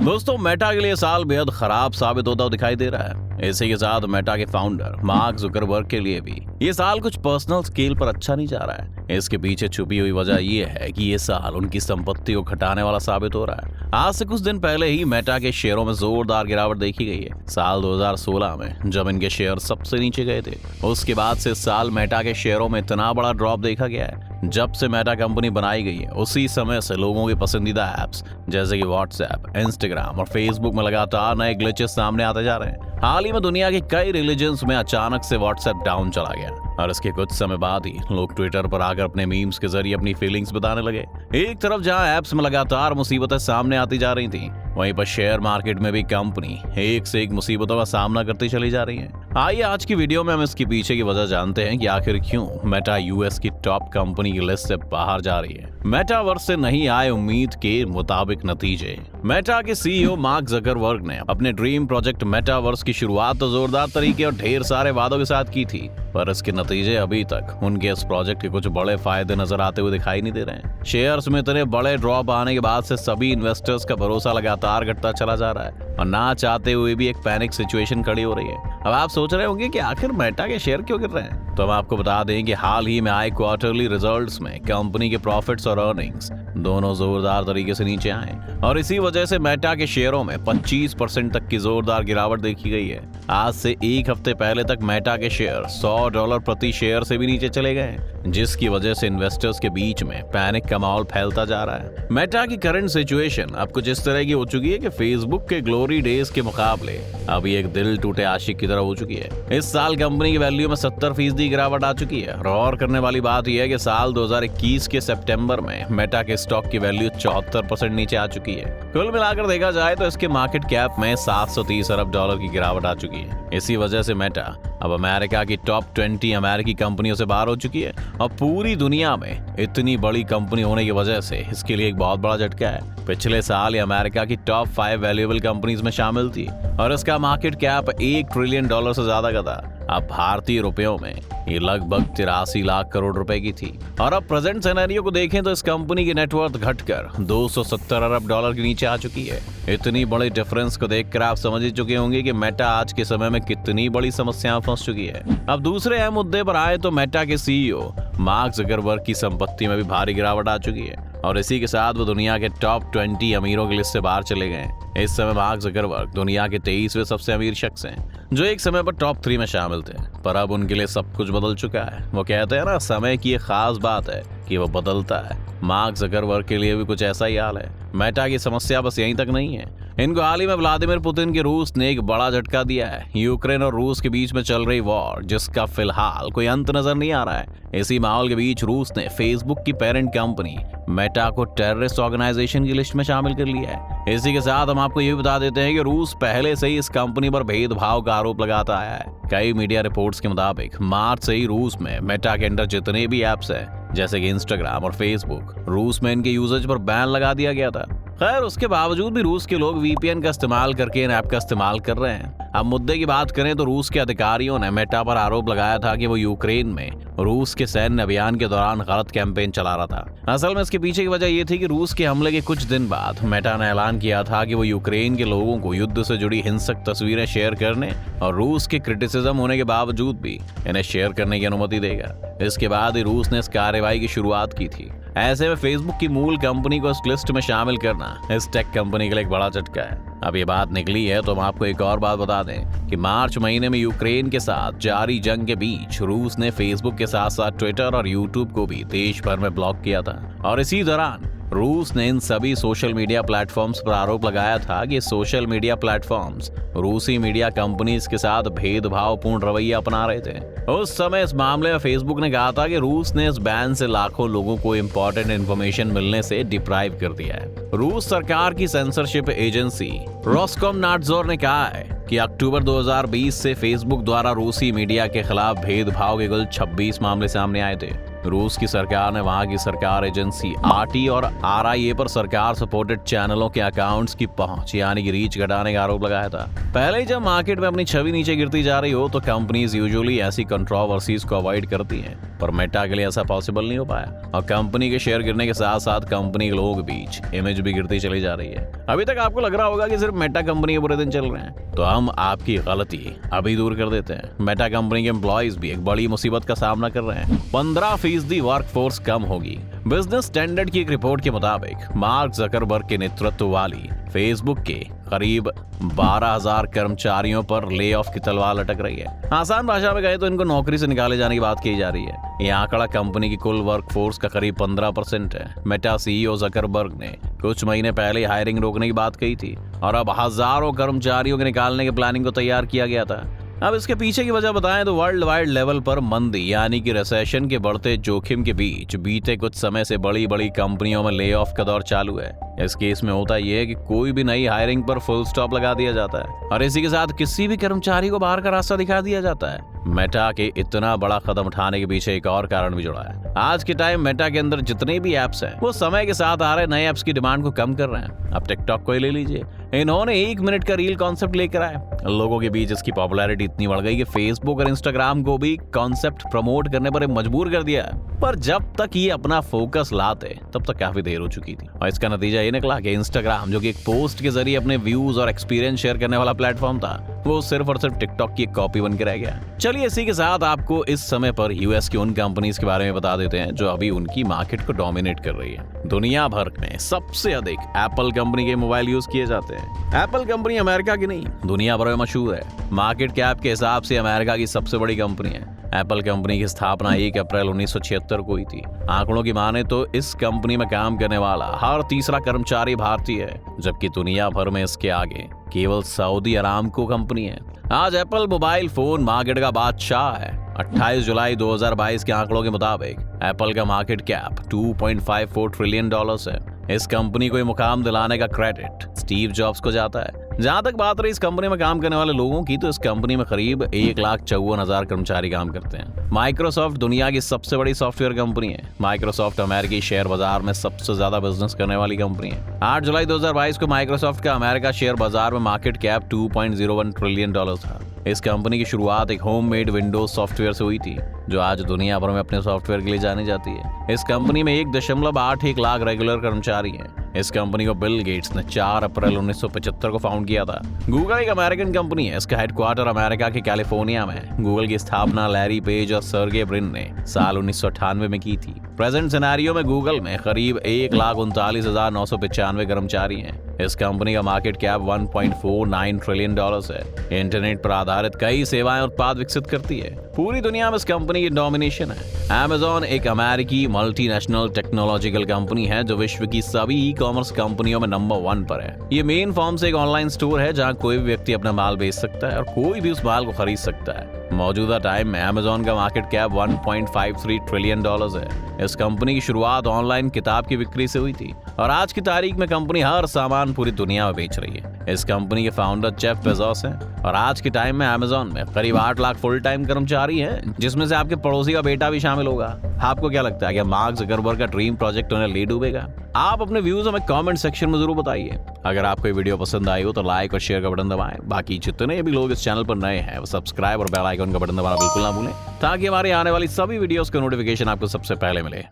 दोस्तों, मेटा के लिए साल बेहद खराब साबित होता हुआ दिखाई दे रहा है। इसी के साथ मेटा के फाउंडर मार्क जुकरबर्ग के लिए भी ये साल कुछ पर्सनल स्केल पर अच्छा नहीं जा रहा है। इसके पीछे छुपी हुई वजह ये है कि ये साल उनकी संपत्ति को घटाने वाला साबित हो रहा है। आज से कुछ दिन पहले ही मेटा के शेयरों में जोरदार गिरावट देखी गई है। साल 2016 में जब इनके शेयर सबसे नीचे गए थे, उसके बाद से इस साल मेटा के शेयरों में इतना बड़ा ड्रॉप देखा गया है। जब से मेटा कंपनी बनाई गई है, उसी समय से लोगों के पसंदीदा ऐप्स जैसे कि व्हाट्सएप, इंस्टाग्राम और फेसबुक में लगातार नए ग्लिचेस सामने आते जा रहे हैं। हाल ही में दुनिया के कई रिलीजन्स में अचानक से व्हाट्सएप डाउन चला गया और इसके कुछ समय बाद ही लोग ट्विटर पर आकर अपने मीम्स के जरिए अपनी फीलिंग्स बताने लगे। एक तरफ जहां ऐप्स में लगातार मुसीबतें सामने आती जा रही थी, वहीं पर शेयर मार्केट में भी कंपनी एक से एक मुसीबतों का सामना करती चली जा रही है। आइए आज की वीडियो में हम इसके पीछे की वजह जानते हैं कि आखिर क्यों मेटा यूएस की टॉप कंपनी की लिस्ट से बाहर जा रही है। मेटावर्स से नहीं आए उम्मीद के मुताबिक नतीजे। मेटा के सीईओ मार्क जकरबर्ग ने अपने ड्रीम प्रोजेक्ट मेटावर्स की शुरुआत तो जोरदार तरीके और ढेर सारे वादों के साथ की थी, पर इसके नतीजे अभी तक उनके इस प्रोजेक्ट के कुछ बड़े फायदे नजर आते हुए दिखाई नहीं दे रहे हैं। शेयर्स में इतने बड़े ड्रॉप आने के बाद से सभी इन्वेस्टर्स का भरोसा लगातार घटता चला जा रहा है और ना चाहते हुए भी एक पैनिक सिचुएशन खड़ी हो रही है। अब आप सोच रहे होंगे कि आखिर मेटा के शेयर क्यों गिर रहे हैं, तो हम आपको बता दें कि हाल ही में आए क्वार्टरली रिजल्ट्स में कंपनी के प्रॉफिट्स और अर्निंग्स दोनों जोरदार तरीके से नीचे आए और इसी वजह से मेटा के शेयरों में 25% तक की जोरदार गिरावट देखी गई है। आज से एक हफ्ते पहले तक मेटा के शेयर $100 प्रति शेयर से भी नीचे चले गए, जिसकी वजह से इन्वेस्टर्स के बीच में पैनिक का माहौल फैलता जा रहा है। मेटा की करंट सिचुएशन अब कुछ इस तरह की हो चुकी है कि फेसबुक के ग्लोरी डेज के मुकाबले अभी एक दिल टूटे आशिक की तरह हो चुकी है। इस साल कंपनी की वैल्यू में 70% गिरावट आ चुकी है। और करने वाली बात यह है कि साल 2021 के सितंबर में मेटा के स्टॉक की वैल्यू 74% नीचे आ चुकी है। कुल मिलाकर देखा जाए तो इसके मार्केट कैप में $730 अरब की गिरावट आ चुकी है। इसी वजह से मेटा अब अमेरिका की टॉप 20 अमेरिकी कंपनियों से बाहर हो चुकी है और पूरी दुनिया में इतनी बड़ी कंपनी होने की वजह से इसके लिए एक बहुत बड़ा झटका है। पिछले साल ये अमेरिका की टॉप 5 वैल्यूएबल कंपनीज में शामिल थी और इसका मार्केट कैप $1 ट्रिलियन से ज्यादा का था। अब भारतीय रुपयों में ये लगभग 83 लाख करोड़ रुपए की थी और अब प्रेजेंट सिनेरियो को देखें तो इस कंपनी की नेटवर्थ घटकर $270 अरब के नीचे आ चुकी है। इतनी बड़ी डिफरेंस को देखकर आप समझ ही चुके होंगे कि मेटा आज के समय में कितनी बड़ी समस्या फंस चुकी है। अब दूसरे अहम मुद्दे पर आए तो मेटा के सीईओ मार्क जुकरबर्ग की संपत्ति में भी भारी गिरावट आ चुकी है और इसी के साथ वो दुनिया के टॉप 20 अमीरों की लिस्ट से बाहर चले गए। इस समय मार्क जुकरबर्ग दुनिया के 23वें सबसे अमीर शख्स हैं, जो एक समय पर टॉप 3 में शामिल थे, पर अब उनके लिए सब कुछ बदल चुका है। वो कहते हैं ना, समय की एक खास बात है कि वो बदलता है। मार्क जुकरबर्ग के लिए भी कुछ ऐसा ही हाल है। मेटा की समस्या बस यहीं तक नहीं है। इनको हाल ही में व्लादिमीर पुतिन के रूस ने एक बड़ा झटका दिया है। यूक्रेन और रूस के बीच में चल रही वॉर, जिसका फिलहाल कोई अंत नजर नहीं आ रहा है। इसी माहौल के बीच रूस ने फेसबुक की पेरेंट कंपनी मेटा को टेररिस्ट ऑर्गेनाइजेशन की लिस्ट में शामिल कर लिया है। इसी के साथ हम आपको ये भी बता देते हैं कि रूस पहले से ही इस कंपनी पर भेदभाव का आरोप लगाता आया है। कई मीडिया रिपोर्ट्स के मुताबिक मार्च से ही रूस में मेटा के अंदर जितने भी ऐप्स हैं, जैसे कि इंस्टाग्राम और फेसबुक, रूस में इनके यूजेज पर बैन लगा दिया गया था। खैर, उसके बावजूद भी रूस के लोग वीपीएन का इस्तेमाल करके इन ऐप का इस्तेमाल कर रहे हैं। अब मुद्दे की बात करें तो रूस के अधिकारियों ने मेटा पर आरोप लगाया था कि वो यूक्रेन में रूस के सैन्य अभियान के दौरान गलत कैंपेन चला रहा था। असल में इसके पीछे की वजह ये थी कि रूस के हमले के कुछ दिन बाद मेटा ने ऐलान किया था कि वो यूक्रेन के लोगों को युद्ध से जुड़ी हिंसक तस्वीरें शेयर करने और रूस के क्रिटिसिज्म होने के बावजूद भी इन्हें शेयर करने की अनुमति देगा। इसके बाद ही रूस ने इस कार्रवाई की शुरुआत की थी। ऐसे में फेसबुक की मूल कंपनी को इस लिस्ट में शामिल करना इस टेक कंपनी के लिए एक बड़ा झटका है। अब ये बात निकली है तो हम आपको एक और बात बता दें कि मार्च महीने में यूक्रेन के साथ जारी जंग के बीच रूस ने फेसबुक के साथ साथ ट्विटर और यूट्यूब को भी देश भर में ब्लॉक किया था और इसी दौरान रूस ने इन सभी सोशल मीडिया प्लेटफॉर्म्स पर आरोप लगाया था कि सोशल मीडिया प्लेटफॉर्म्स रूसी मीडिया कंपनीज के साथ भेदभावपूर्ण रवैया अपना रहे थे। उस समय इस मामले में फेसबुक ने कहा था कि रूस ने इस बैन से लाखों लोगों को इंपॉर्टेंट इंफॉर्मेशन मिलने से डिप्राइव कर दिया है। रूस सरकार की सेंसरशिप एजेंसी रोस्कोमनाडजोर ने कहा है कि अक्टूबर 2020 से फेसबुक द्वारा रूसी मीडिया के खिलाफ भेदभाव के कुल 26 मामले सामने आए थे। रूस की सरकार ने वहां की सरकार एजेंसी आरटी और आरआईए पर सरकार सपोर्टेड चैनलों के अकाउंट्स की पहुंच यानी कि रीच घटाने का आरोप लगाया था। पहले ही जब मार्केट में अपनी छवि नीचे गिरती जा रही हो तो कंपनीज यूजुअली ऐसी कंट्रोवर्सीज को अवॉइड करती हैं, पर मेटा के लिए ऐसा पॉसिबल नहीं हो पाया और कंपनी के शेयर गिरने के साथ साथ कंपनी के लोगों के बीच इमेज भी गिरती चली जा रही है। अभी तक आपको लग रहा होगा कि सिर्फ मेटा कंपनी के बुरे दिन चल रहे हैं, तो हम आपकी गलती अभी दूर कर देते हैं। मेटा कंपनी के एम्प्लॉइज भी एक बड़ी मुसीबत का सामना कर रहे हैं। 15% वर्कफोर्स कम होगी। बिजनेस स्टैंडर्ड की एक रिपोर्ट के मुताबिक मार्क जकरबर्ग के नेतृत्व वाली फेसबुक के करीब 12,000 कर्मचारियों पर ले ऑफ की तलवार लटक रही है। आसान भाषा में कहे तो इनको नौकरी से निकाले जाने की बात की जा रही है। यह आंकड़ा कंपनी की कुल वर्कफोर्स का करीब 15% है। मेटा सीईओ जकरबर्ग ने कुछ महीने पहले हायरिंग रोकने की बात कही थी और अब हजारों कर्मचारियों के निकालने के प्लानिंग को तैयार किया गया था। अब इसके पीछे की वजह बताएं तो वर्ल्ड वाइड लेवल पर मंदी यानी कि रिसेशन के बढ़ते जोखिम के बीच बीते कुछ समय से बड़ी बड़ी कंपनियों में ले ऑफ का दौर चालू है। इस केस में होता यह है कि कोई भी नई हायरिंग पर फुल स्टॉप लगा दिया जाता है और इसी के साथ किसी भी कर्मचारी को बाहर का रास्ता दिखा दिया जाता है। मेटा के इतना बड़ा कदम उठाने के पीछे एक और कारण भी जुड़ा है। आज के टाइम मेटा के अंदर जितने भी एप्स हैं वो समय के साथ आ रहे नए एप्स की डिमांड को कम कर रहे हैं। अब टिकटॉक को ही ले लीजिए, इन्होंने 1 मिनट का रील कॉन्सेप्ट लेकर आए। लोगों के बीच इसकी पॉपुलैरिटी इतनी बढ़ गई कि फेसबुक और इंस्टाग्राम को भी कॉन्सेप्ट प्रमोट करने पर मजबूर कर दिया। पर जब तक ये अपना फोकस लाते तब तक काफी देर हो चुकी थी और इसका नतीजा ये निकला कि इंस्टाग्राम जो कि एक पोस्ट के जरिए अपने व्यूज और एक्सपीरियंस शेयर करने वाला प्लेटफॉर्म था, वो सिर्फ और सिर्फ टिकटॉक की एक कॉपी बन के रह गया। चलिए इसी के साथ आपको इस समय पर यूएस की उन कंपनीज के बारे में बता देते हैं जो अभी उनकी मार्केट को डोमिनेट कर रही है। दुनिया भर में सबसे अधिक एप्पल कंपनी के मोबाइल यूज किए जाते हैं। एप्पल कंपनी अमेरिका की नहीं, दुनिया भर में मशहूर है। मार्केट कैप के हिसाब से अमेरिका की सबसे बड़ी कंपनी है। एप्पल कंपनी की स्थापना 1 अप्रैल 1976 को हुई थी। आंकड़ों की माने तो इस कंपनी में काम करने वाला हर तीसरा कर्मचारी भारतीय है, जबकि दुनिया भर में इसके आगे केवल सऊदी अरामको कंपनी है। आज एप्पल मोबाइल फोन मार्केट का बादशाह है। 28 जुलाई 2022 के आंकड़ों के मुताबिक एप्पल का मार्केट कैप $2.54 ट्रिलियन है। इस कंपनी को ये मुकाम दिलाने का क्रेडिट स्टीव जॉब्स को जाता है। जहां तक बात रही इस कंपनी में काम करने वाले लोगों की, तो इस कंपनी में करीब 1,54,000 कर्मचारी काम करते हैं। माइक्रोसॉफ्ट दुनिया की सबसे बड़ी सॉफ्टवेयर कंपनी है। माइक्रोसॉफ्ट अमेरिकी शेयर बाजार में सबसे ज्यादा बिजनेस करने वाली कंपनी है। 8 जुलाई 2022 को माइक्रोसॉफ्ट का अमेरिका शेयर बाजार में मार्केट कैप $2.01 ट्रिलियन था। इस कंपनी की शुरुआत एक होममेड विंडोज सॉफ्टवेयर से हुई थी, जो आज दुनिया भर में अपने सॉफ्टवेयर के लिए जानी जाती है। इस कंपनी में 1.81 लाख रेगुलर कर्मचारी हैं। इस कंपनी को बिल गेट्स ने 4 अप्रैल 1975 को फाउंड किया था। गूगल एक अमेरिकन कंपनी है। इसका हेडक्वार्टर अमेरिका के कैलिफोर्निया में है। गूगल की स्थापना लैरी पेज और सर्गे ब्रिन ने साल 1998 में की थी। प्रेजेंट सिनेरियो में गूगल में करीब 1,39,995 कर्मचारी हैं। इस कंपनी का मार्केट कैप $1.49 ट्रिलियन है। इंटरनेट पर आधारित कई सेवाएं उत्पाद विकसित करती है। पूरी दुनिया में इस कंपनी की डोमिनेशन है। Amazon एक अमेरिकी मल्टीनेशनल टेक्नोलॉजिकल कंपनी है जो विश्व की सभी ई-कॉमर्स कंपनियों में नंबर 1 पर है। ये मेन फॉर्म से एक ऑनलाइन स्टोर है जहां कोई भी व्यक्ति अपना माल बेच सकता है और कोई भी उस माल को खरीद सकता है। मौजूदा टाइम में Amazon का मार्केट कैप $1.53 ट्रिलियन है। इस कंपनी की शुरुआत ऑनलाइन किताब की बिक्री से हुई थी और आज की तारीख में कंपनी हर सामान पूरी दुनिया में बेच रही है। इस कंपनी के फाउंडर जेफ बेजोस हैं और आज के टाइम में Amazon में करीब 8 लाख फुल टाइम कर्मचारी हैं, जिसमें से आपके पड़ोसी का बेटा भी शामिल होगा। आपको क्या लगता है कि मार्क जकरबर्ग का ड्रीम प्रोजेक्ट उन्हें ले डूबेगा? आप अपने व्यूज हमें कमेंट सेक्शन में जरूर बताइए। अगर आपको ये वीडियो पसंद आई हो तो लाइक और शेयर का बटन दबाएं। बाकी जितने भी लोग इस चैनल पर नए हैं वो सब्सक्राइब और बेल आइकन का बटन दबाना बिल्कुल ना भूलें, ताकि हमारी आने वाली सभी वीडियोस का नोटिफिकेशन आपको सबसे पहले मिले।